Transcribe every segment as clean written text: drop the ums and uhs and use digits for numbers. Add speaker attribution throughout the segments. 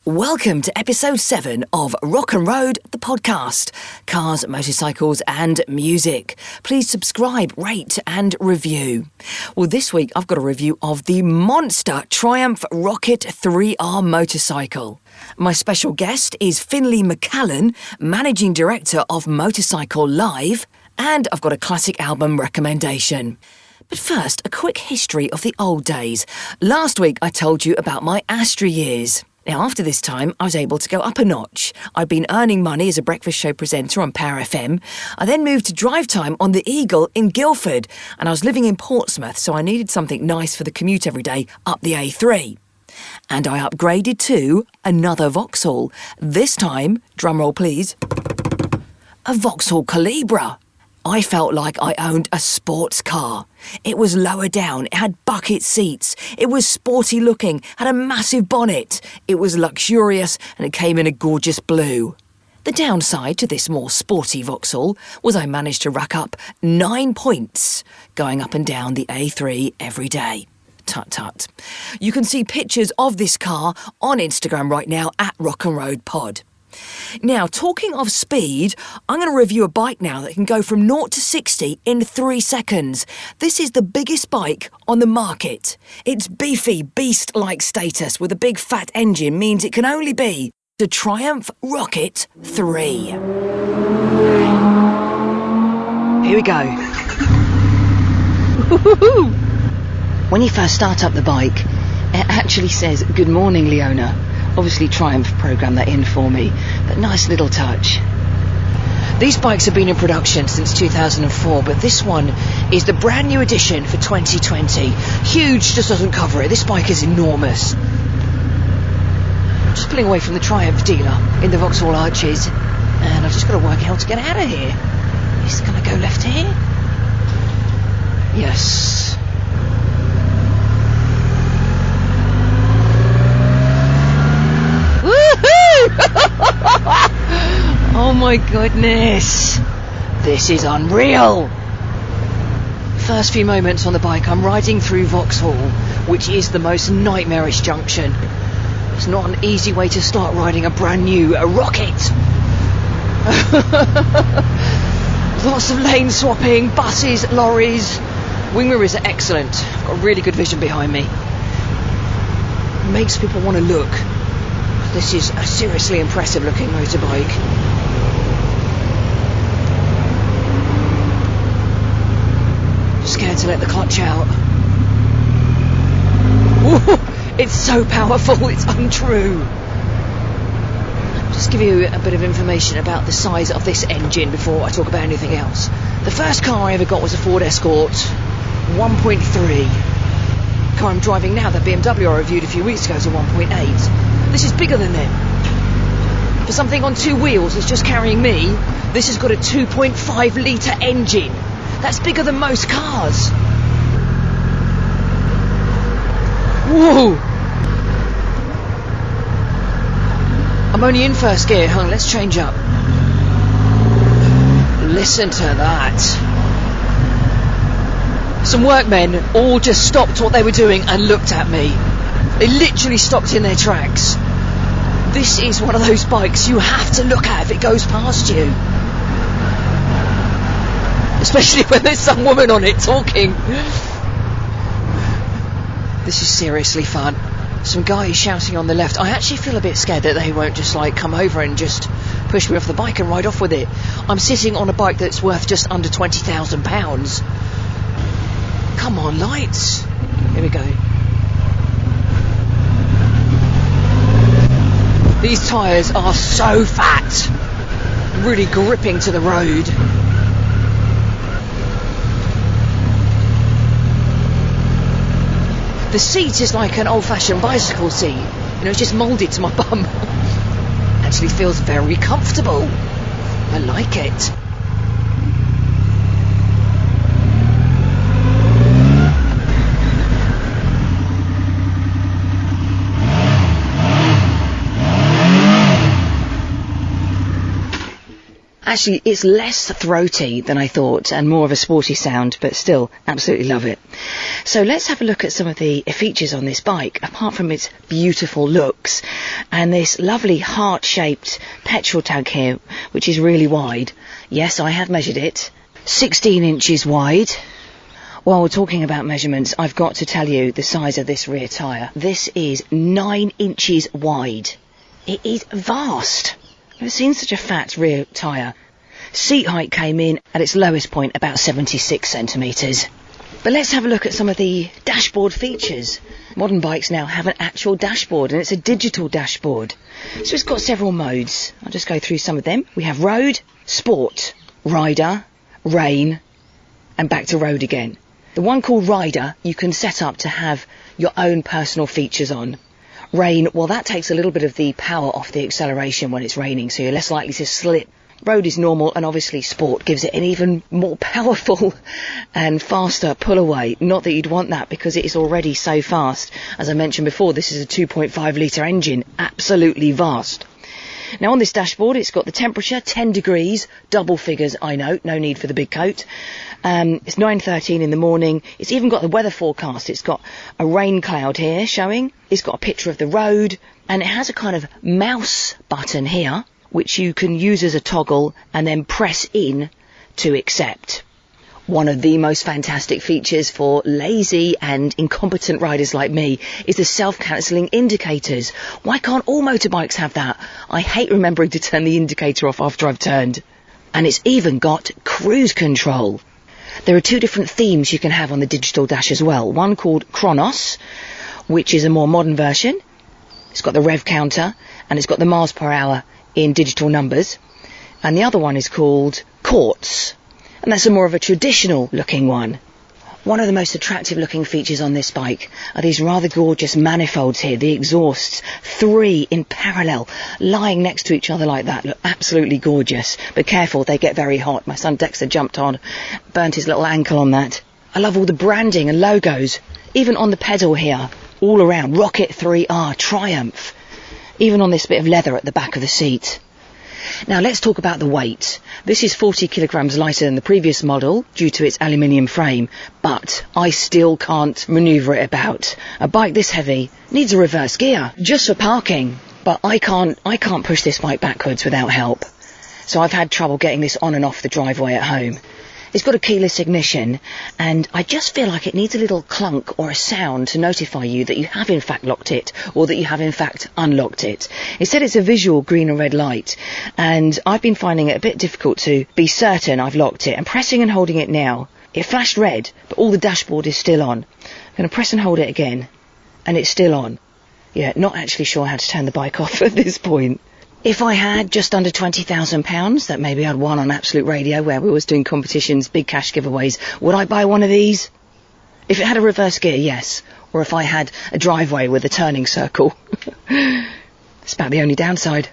Speaker 1: Welcome to episode 7 of Rock and Road, the podcast. Cars, motorcycles and music. Please subscribe, rate and review. Well, this week I've got a review of the monster Triumph Rocket 3R motorcycle. My special guest is Finlay McCallan, Managing Director of Motorcycle Live, and I've got a classic album recommendation. But first, a quick history of the old days. Last week I told you about my Astra years. Now, after this time, I was able to go up a notch. I'd been earning money as a breakfast show presenter on Power FM. I then moved to drive time on the Eagle in Guildford, and I was living in Portsmouth, so I needed something nice for the commute every day up the A3. And I upgraded to another Vauxhall. This time, drumroll please, a Vauxhall Calibra. I felt like I owned a sports car. It was lower down, it had bucket seats, it was sporty looking, had a massive bonnet, it was luxurious and it came in a gorgeous blue. The downside to this more sporty Vauxhall was I managed to rack up 9 points going up and down the A3 every day. Tut tut. You can see pictures of this car on Instagram right now at Rock and Road Pod. Now, talking of speed, I'm going to review a bike now that can go from 0 to 60 in 3 seconds. This is the biggest bike on the market. Its beefy, beast-like status with a big fat engine means it can only be the Triumph Rocket 3. Here we go. When you first start up the bike, it actually says, "Good morning, Leona." Obviously Triumph programmed that in for me, but nice little touch. These bikes have been in production since 2004, but this one is the brand new edition for 2020. Huge just doesn't cover it. This bike is enormous. I'm just pulling away from the Triumph dealer in the Vauxhall Arches, and I've just got to work out how to get out of here. Is it going to go left here? Yes. Oh my goodness, this is unreal. First few moments on the bike, I'm riding through Vauxhall, which is the most nightmarish junction. It's not an easy way to start riding a brand new Rocket. Lots of lane swapping, buses, lorries. Wing mirrors are excellent. I've got really good vision behind me. Makes people want to look. This is a seriously impressive looking motorbike. Scared to let the clutch out. Ooh, it's so powerful, it's untrue. Just give you a bit of information about the size of this engine before I talk about anything else. The first car I ever got was a Ford Escort 1.3. The car I'm driving now, the BMW I reviewed a few weeks ago, is a 1.8. This is bigger than them. For something on 2 wheels that's just carrying me, this has got a 2.5 litre engine. That's bigger than most cars. Whoa! I'm only in first gear. Hang on, let's change up. Listen to that. Some workmen all just stopped what they were doing and looked at me. They literally stopped in their tracks. This is one of those bikes you have to look at if it goes past you. Especially when there's some woman on it talking. This is seriously fun. Some guy is shouting on the left. I actually feel a bit scared that they won't just come over and just push me off the bike and ride off with it. I'm sitting on a bike that's worth just under £20,000. Come on, lights. Here we go. These tyres are so fat, really gripping to the road. The seat is like an old-fashioned bicycle seat. You know, it's just moulded to my bum. Actually feels very comfortable. I like it. Actually, it's less throaty than I thought and more of a sporty sound, but still absolutely love it. So let's have a look at some of the features on this bike, apart from its beautiful looks and this lovely heart-shaped petrol tank here, which is really wide. Yes, I have measured it. 16 inches wide. While we're talking about measurements, I've got to tell you the size of this rear tyre. This is 9 inches wide. It is vast. I've never seen such a fat rear tyre. Seat height came in at its lowest point about 76 centimetres. But let's have a look at some of the dashboard features. Modern bikes now have an actual dashboard, and it's a digital dashboard. So it's got several modes. I'll just go through some of them. We have road, sport, rider, rain, and back to road again. The one called rider you can set up to have your own personal features on. Rain, well, that takes a little bit of the power off the acceleration when it's raining, so you're less likely to slip. Road is normal, and obviously sport gives it an even more powerful and faster pull away. Not that you'd want that because it is already so fast. As I mentioned before, this is a 2.5 litre engine, absolutely vast. Now on this dashboard, it's got the temperature, 10 degrees, double figures, I know, no need for the big coat. It's 9:13 in the morning. It's even got the weather forecast. It's got a rain cloud here showing. It's got a picture of the road, and it has a kind of mouse button here, which you can use as a toggle and then press in to accept. One of the most fantastic features for lazy and incompetent riders like me is the self-cancelling indicators. Why can't all motorbikes have that? I hate remembering to turn the indicator off after I've turned. And it's even got cruise control. There are two different themes you can have on the digital dash as well. One called Chronos, which is a more modern version. It's got the rev counter and it's got the miles per hour in digital numbers. And the other one is called Quartz. And that's a more of a traditional looking one. One of the most attractive looking features on this bike are these rather gorgeous manifolds here, the exhausts, 3 in parallel, lying next to each other like that, look absolutely gorgeous. But careful, they get very hot. My son Dexter jumped on, burnt his little ankle on that. I love all the branding and logos, even on the pedal here, all around, Rocket 3R, Triumph, even on this bit of leather at the back of the seat. Now let's talk about the weight. This is 40 kilograms lighter than the previous model due to its aluminium frame, but I still can't manoeuvre it about. A bike this heavy needs a reverse gear just for parking, but I can't push this bike backwards without help. So I've had trouble getting this on and off the driveway at home. It's got a keyless ignition, and I just feel like it needs a little clunk or a sound to notify you that you have in fact locked it, or that you have in fact unlocked it. It said it's a visual green and red light, and I've been finding it a bit difficult to be certain I've locked it. I'm pressing and holding it now. It flashed red, but all the dashboard is still on. I'm going to press and hold it again, and it's still on. Yeah, not actually sure how to turn the bike off at this point. If I had just under £20,000 that maybe I'd won on Absolute Radio, where we was doing competitions, big cash giveaways, would I buy one of these? If it had a reverse gear, yes. Or if I had a driveway with a turning circle. It's about the only downside.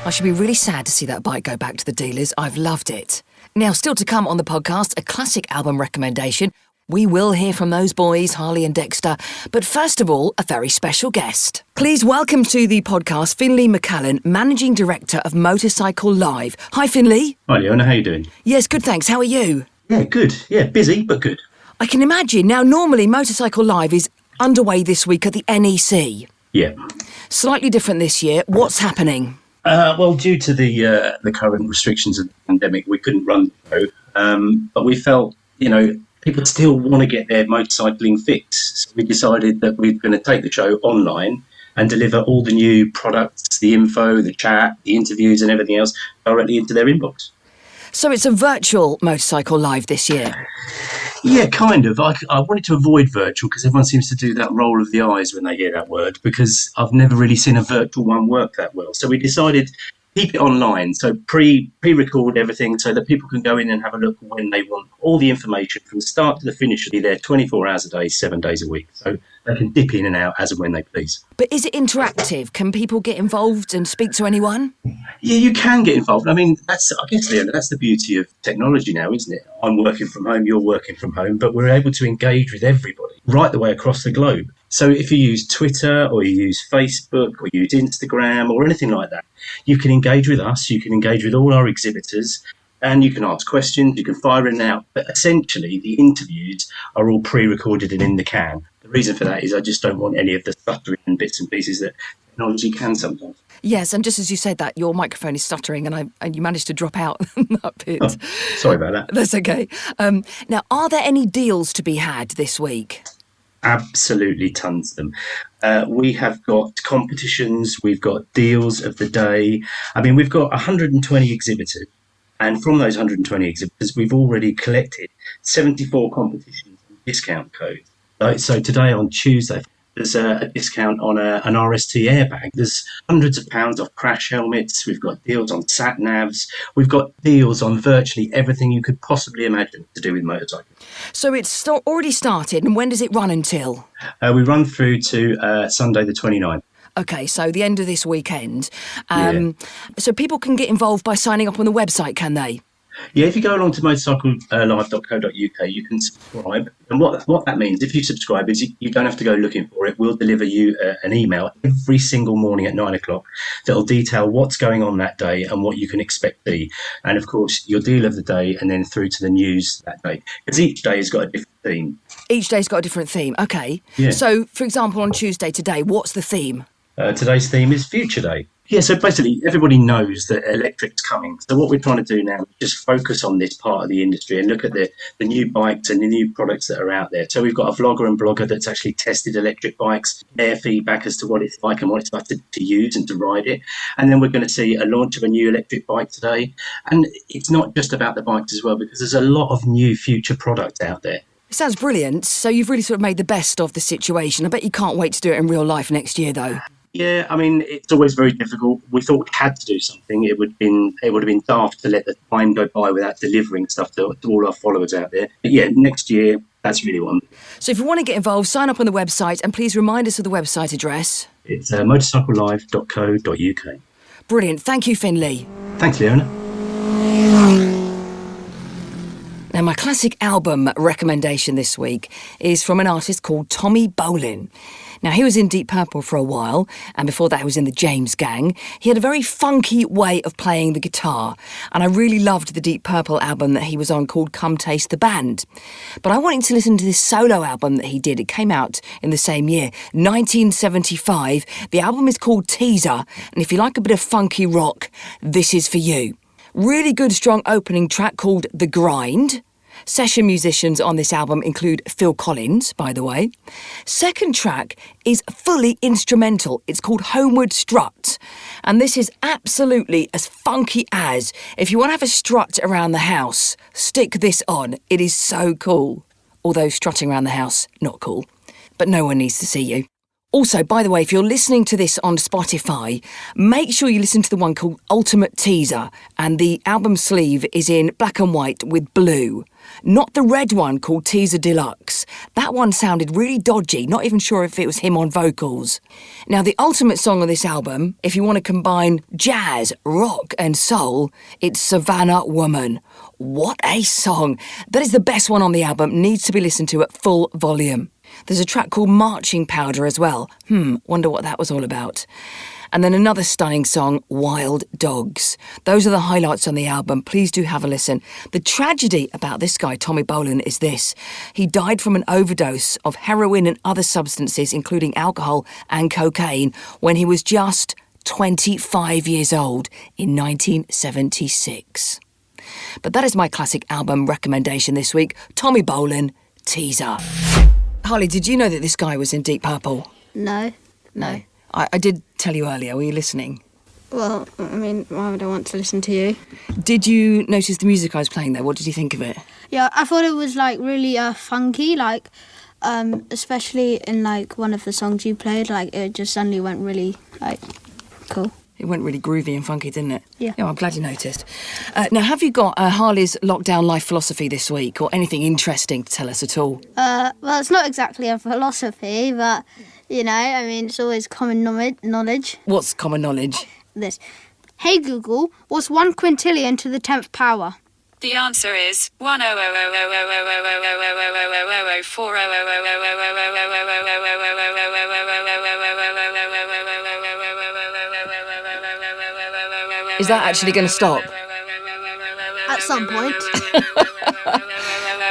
Speaker 1: I should be really sad to see that bike go back to the dealers. I've loved it. Now, still to come on the podcast, a classic album recommendation. We will hear from those boys, Harley and Dexter. But first of all, a very special guest. Please welcome to the podcast Finlay McCallan, Managing Director of Motorcycle Live. Hi, Finlay.
Speaker 2: Hi, Leona. How are you doing?
Speaker 1: Yes, good, thanks. How are you?
Speaker 2: Yeah, good. Yeah, busy, but good.
Speaker 1: I can imagine. Now, normally Motorcycle Live is underway this week at the NEC.
Speaker 2: Yeah.
Speaker 1: Slightly different this year. What's happening?
Speaker 2: Well, due to the current restrictions of the pandemic, we couldn't run the show. But we felt, people still want to get their motorcycling fix. So we decided that we're going to take the show online and deliver all the new products, the info, the chat, the interviews and everything else directly into their inbox.
Speaker 1: So it's a virtual Motorcycle Live this year?
Speaker 2: Yeah, kind of. I wanted to avoid virtual because everyone seems to do that roll of the eyes when they hear that word, because I've never really seen a virtual one work that well. So we decided keep it online, so pre-record everything so that people can go in and have a look when they want all the information from start to the finish. Will be there 24 hours a day, 7 days a week, so they can dip in and out as and when they please.
Speaker 1: But is it interactive? Can people get involved and speak to anyone?
Speaker 2: Yeah, you can get involved. I mean, I guess, Leona, that's the beauty of technology now, isn't it? I'm working from home, you're working from home, but we're able to engage with everybody right the way across the globe. So if you use Twitter or you use Facebook or you use Instagram or anything like that, you can engage with us, you can engage with all our exhibitors, and you can ask questions, you can fire in and out. But essentially, the interviews are all pre-recorded and in the can. The reason for that is I just don't want any of the stuttering and bits and pieces that technology can sometimes.
Speaker 1: Yes, and just as you said that, your microphone is stuttering and you managed to drop out that bit.
Speaker 2: Oh, sorry about that.
Speaker 1: That's okay. Now, are there any deals to be had this week?
Speaker 2: Absolutely tons of them. We have got competitions, we've got deals of the day. I mean, we've got 120 exhibitors. And from those 120 exhibitors, we've already collected 74 competitions and discount codes. So today on Tuesday, there's a discount on an RST airbag. There's hundreds of pounds off crash helmets. We've got deals on sat navs. We've got deals on virtually everything you could possibly imagine to do with motorcycles.
Speaker 1: So it's already started, and when does it run until?
Speaker 2: We run through to Sunday the 29th.
Speaker 1: Okay, so the end of this weekend. So people can get involved by signing up on the website, can they?
Speaker 2: Yeah, if you go along to motorcyclelive.co.uk, you can subscribe. And what that means, if you subscribe, is you don't have to go looking for it. We'll deliver you an email every single morning at 9 o'clock that'll detail what's going on that day and what you can expect to see. And, of course, your deal of the day and then through to the news that day. Because each day has got a different theme.
Speaker 1: Each day's got a different theme. Okay.
Speaker 2: Yeah.
Speaker 1: So, for example, on Tuesday today, what's the theme?
Speaker 2: Today's theme is Future Day. Yeah, so basically everybody knows that electric's coming. So what we're trying to do now is just focus on this part of the industry and look at the new bikes and the new products that are out there. So we've got a vlogger and blogger that's actually tested electric bikes, their feedback as to what it's like and what it's like to use and to ride it. And then we're going to see a launch of a new electric bike today. And it's not just about the bikes as well, because there's a lot of new future products out there.
Speaker 1: It sounds brilliant. So you've really sort of made the best of the situation. I bet you can't wait to do it in real life next year, though.
Speaker 2: Yeah, I mean, it's always very difficult. We thought we had to do something. It would have been daft to let the time go by without delivering stuff to all our followers out there. But yeah, next year, that's really what I'm doing.
Speaker 1: So if you want to get involved, sign up on the website and please remind us of the website address.
Speaker 2: It's motorcyclelive.co.uk.
Speaker 1: Brilliant. Thank you, Finley.
Speaker 2: Thanks, Leona.
Speaker 1: Now, my classic album recommendation this week is from an artist called Tommy Bolin. Now, he was in Deep Purple for a while, and before that he was in the James Gang. He had a very funky way of playing the guitar, and I really loved the Deep Purple album that he was on called Come Taste the Band. But I wanted to listen to this solo album that he did. It came out in the same year, 1975. The album is called Teaser, and if you like a bit of funky rock, this is for you. Really good, strong opening track called The Grind. Session musicians on this album include Phil Collins, by the way. Second track is fully instrumental. It's called Homeward Strut. And this is absolutely as funky as. If you want to have a strut around the house, stick this on. It is so cool. Although strutting around the house, not cool. But no one needs to see you. Also, by the way, if you're listening to this on Spotify, make sure you listen to the one called Ultimate Teaser, and the album sleeve is in black and white with blue. Not the red one called Teaser Deluxe. That one sounded really dodgy, not even sure if it was him on vocals. Now, the ultimate song on this album, if you want to combine jazz, rock and soul, it's Savannah Woman. What a song! That is the best one on the album, needs to be listened to at full volume. There's a track called Marching Powder as well. Wonder what that was all about. And then another stunning song, Wild Dogs. Those are the highlights on the album. Please do have a listen. The tragedy about this guy, Tommy Bolin, is this. He died from an overdose of heroin and other substances, including alcohol and cocaine, when he was just 25 years old in 1976. But that is my classic album recommendation this week. Tommy Bolin, Teaser. Harley, did you know that this guy was in Deep Purple?
Speaker 3: No.
Speaker 1: I did tell you earlier. Were you listening?
Speaker 3: Well, I mean, why would I want to listen to you?
Speaker 1: Did you notice the music I was playing there? What did you think of it?
Speaker 3: Yeah, I thought it was, like, really funky, like, especially in, like, one of the songs you played. Like, it just suddenly went really, like, cool.
Speaker 1: It went really groovy and funky, didn't it?
Speaker 3: Yeah.
Speaker 1: I'm glad you noticed. Now, have you got Harley's lockdown life philosophy this week, or anything interesting to tell us at all?
Speaker 3: Well, it's not exactly a philosophy, but, you know, I mean, it's always common knowledge.
Speaker 1: What's common knowledge?
Speaker 3: This. Hey, Google, what's 1 quintillion to the 10th power?
Speaker 4: The answer is 100.
Speaker 1: Is that actually going to stop?
Speaker 3: At some point.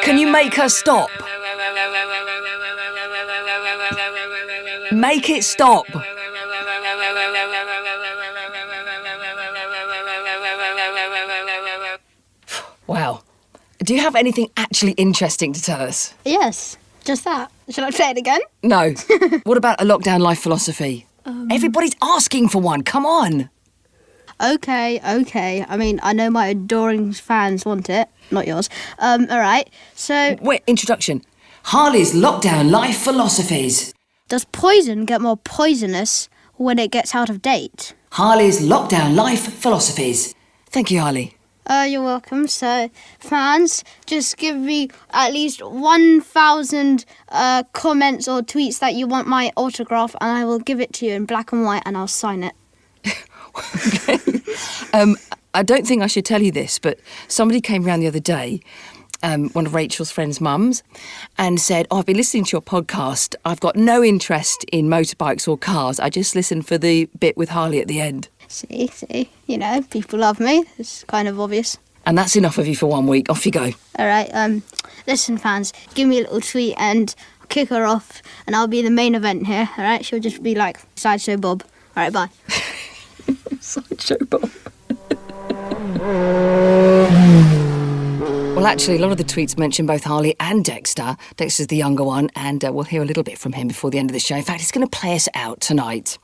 Speaker 1: Can you make her stop? Make it stop. Wow. Do you have anything actually interesting to tell us?
Speaker 3: Yes, just that. Shall I play it again?
Speaker 1: No. What about a lockdown life philosophy? Everybody's asking for one. Come on.
Speaker 3: Okay. I mean, I know my adoring fans want it. Not yours. All right. So,
Speaker 1: Wait, introduction. Harley's lockdown life philosophies.
Speaker 3: does poison get more poisonous when it gets out of date?
Speaker 1: Harley's lockdown life philosophies. Thank you, Harley.
Speaker 3: You're welcome. So, fans, just give me at least 1,000 comments or tweets that you want my autograph, and I will give it to you in black and white, and I'll sign it.
Speaker 1: I don't think I should tell you this, but somebody came round the other day, one of Rachel's friends' mums, and said, I've been listening to your podcast. I've got no interest in motorbikes or cars. I just listen for the bit with Harley at the end.
Speaker 3: See, people love me. It's kind of obvious.
Speaker 1: And that's enough of you for 1 week. Off you go.
Speaker 3: All right, listen, fans, give me a little tweet and I'll kick her off, and I'll be the main event here, all right? She'll just be like Sideshow Bob. All right, bye.
Speaker 1: Sideshow Bob. Well, actually, a lot of the tweets mention both Harley and Dexter. Dexter's the younger one, and we'll hear a little bit from him before the end of the show. In fact, he's going to play us out tonight.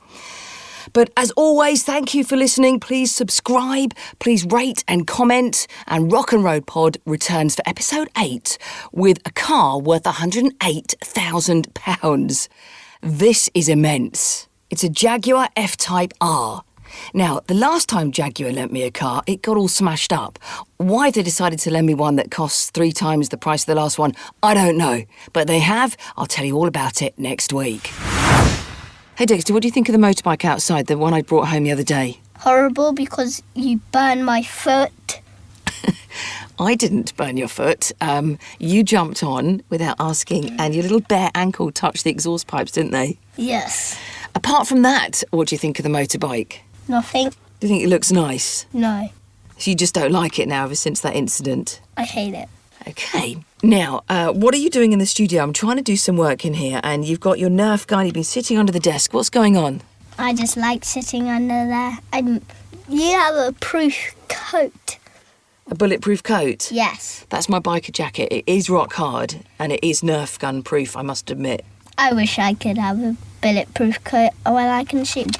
Speaker 1: But as always, thank you for listening. Please subscribe, please rate and comment. And Rock and Road Pod returns for episode 8 with a car worth £108,000. This is immense. It's a Jaguar F-Type R. Now, the last time Jaguar lent me a car, it got all smashed up. Why they decided to lend me one that costs 3 times the price of the last one, I don't know. But they have. I'll tell you all about it next week. Hey Dexter, what do you think of the motorbike outside, the one I brought home the other day?
Speaker 5: Horrible because you burned my foot.
Speaker 1: I didn't burn your foot. You jumped on without asking, and your little bare ankle touched the exhaust pipes, didn't they?
Speaker 5: Yes.
Speaker 1: Apart from that, what do you think of the motorbike?
Speaker 5: Nothing.
Speaker 1: Do you think it looks nice?
Speaker 5: No.
Speaker 1: So you just don't like it now ever since that incident?
Speaker 5: I hate it.
Speaker 1: Okay. Now, what are you doing in the studio? I'm trying to do some work in here, and you've got your Nerf gun, you've been sitting under the desk. What's going on?
Speaker 5: I just like sitting under there. And you have a proof coat.
Speaker 1: A bulletproof coat?
Speaker 5: Yes.
Speaker 1: That's my biker jacket. It is rock hard, and it is Nerf gun proof, I must admit.
Speaker 5: I wish I could have a bulletproof coat when I can shoot.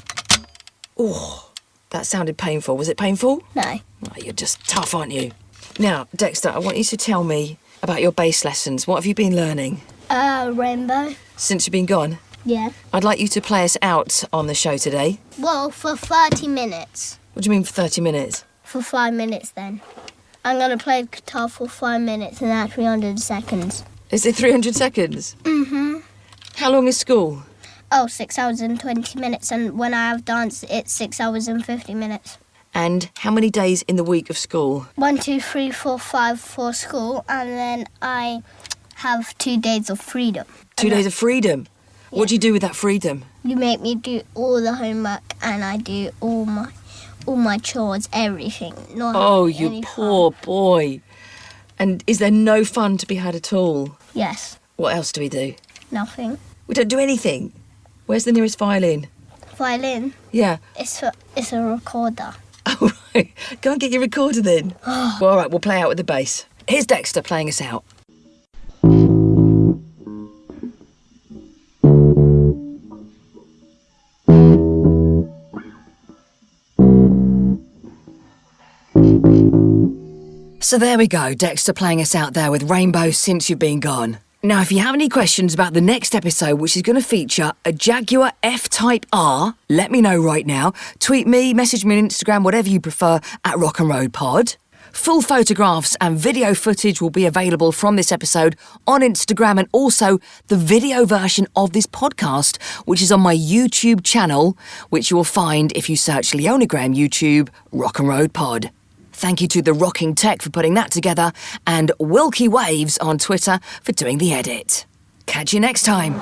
Speaker 1: Oh, that sounded painful. Was it painful?
Speaker 5: No.
Speaker 1: Oh, you're just tough, aren't you? Now, Dexter, I want you to tell me about your bass lessons. What have you been learning?
Speaker 5: Rainbow.
Speaker 1: Since you've been gone?
Speaker 5: Yeah.
Speaker 1: I'd like you to play us out on the show today.
Speaker 5: Well, for 30 minutes.
Speaker 1: What do you mean for 30 minutes?
Speaker 5: For 5 minutes then. I'm going to play the guitar for 5 minutes and that's 300 seconds.
Speaker 1: Is it 300 seconds?
Speaker 5: Mm-hmm.
Speaker 1: How long is school?
Speaker 5: Oh, 6 hours and 20 minutes. And when I have dance, it's 6 hours and 50 minutes.
Speaker 1: And how many days in the week of school?
Speaker 5: 1, 2, 3, 4, 5 for school. And then I have 2 days of freedom.
Speaker 1: 2 days of freedom?
Speaker 5: Yeah.
Speaker 1: What do you do with that freedom?
Speaker 5: You make me do all the homework and I do all my chores, everything. Not
Speaker 1: Oh,
Speaker 5: having
Speaker 1: you
Speaker 5: any
Speaker 1: poor
Speaker 5: fun.
Speaker 1: boy. And is there no fun to be had at all?
Speaker 5: Yes.
Speaker 1: What else do we do?
Speaker 5: Nothing.
Speaker 1: We don't do anything. Where's the nearest violin?
Speaker 5: Violin.
Speaker 1: Yeah.
Speaker 5: It's a recorder.
Speaker 1: Oh, right. Go and get your recorder then. Well, all right, we'll play out with the bass. Here's Dexter playing us out. So there we go, Dexter playing us out there with Rainbow Since You've Been Gone. Now, if you have any questions about the next episode, which is going to feature a Jaguar F-Type R, let me know right now. Tweet me, message me on Instagram, whatever you prefer, at Rock and Road Pod. Full photographs and video footage will be available from this episode on Instagram, and also the video version of this podcast, which is on my YouTube channel, which you will find if you search Leona Graham YouTube Rock and Road Pod. Thank you to The Rocking Tech for putting that together, and Wilkie Waves on Twitter for doing the edit. Catch you next time.